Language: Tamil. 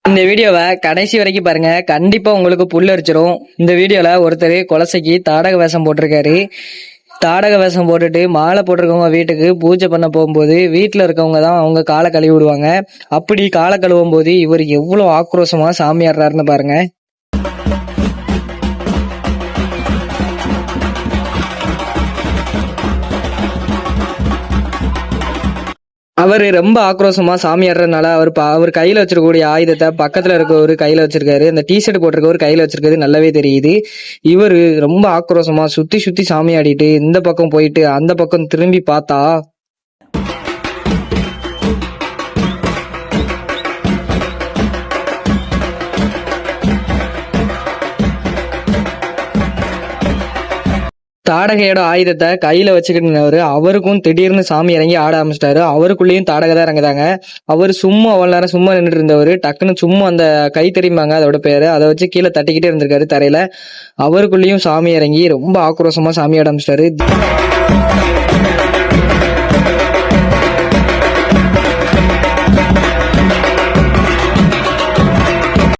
இந்த வீடியோவை கடைசி வரைக்கும் பாருங்க, கண்டிப்பா உங்களுக்கு புல்லரிச்சிரும். இந்த வீடியோல ஒருத்தர் கொலசைக்கு தாடக வேஷம் போட்டிருக்காரு. தாடக வேஷம் போட்டுட்டு மாலை போட்டிருக்கவங்க வீட்டுக்கு பூஜை பண்ண போகும்போது வீட்டுல இருக்கவங்க தான் அவங்க காலை கழுவி விடுவாங்க. அப்படி காலை கழுவும் போது இவர் எவ்வளவு ஆக்ரோஷமா சாமி ஆடுறாருன்னு பாருங்க. அவர் ரொம்ப ஆக்ரோஷமா சாமி ஆடுறதுனால அவர் கையில வச்சிருக்கக்கூடிய ஆயுதத்தை பக்கத்துல இருக்க ஒரு கையில வச்சிருக்காரு. அந்த டிஷர்ட் போட்டிருக்க ஒரு கையில வச்சிருக்கிறது நல்லாவே தெரியுது. இவரு ரொம்ப ஆக்ரோஷமா சுத்தி சுத்தி சாமி ஆடிட்டு இந்த பக்கம் போயிட்டு அந்த பக்கம் திரும்பி பார்த்தா தாடகையோட ஆயுதத்தை கையில வச்சுக்கிட்டு அவருக்கும் திடீர்னு சாமி இறங்கி ஆட ஆரம்பிச்சிட்டாரு. அவருக்குள்ளேயும் தாடகை தான் இறங்குதாங்க. அவர் சும்மா அவ்வளவு நேரம் சும்மா நின்றுட்டு இருந்தவர் டக்குன்னு சும்மா அந்த கை தெரியுமாங்க அதோட பேரு, அதை வச்சு கீழே தட்டிக்கிட்டே இருந்திருக்காரு தரையில. அவருக்குள்ளேயும் சாமி இறங்கி ரொம்ப ஆக்ரோஷமா சாமி ஆட ஆரம்பிச்சிட்டாரு.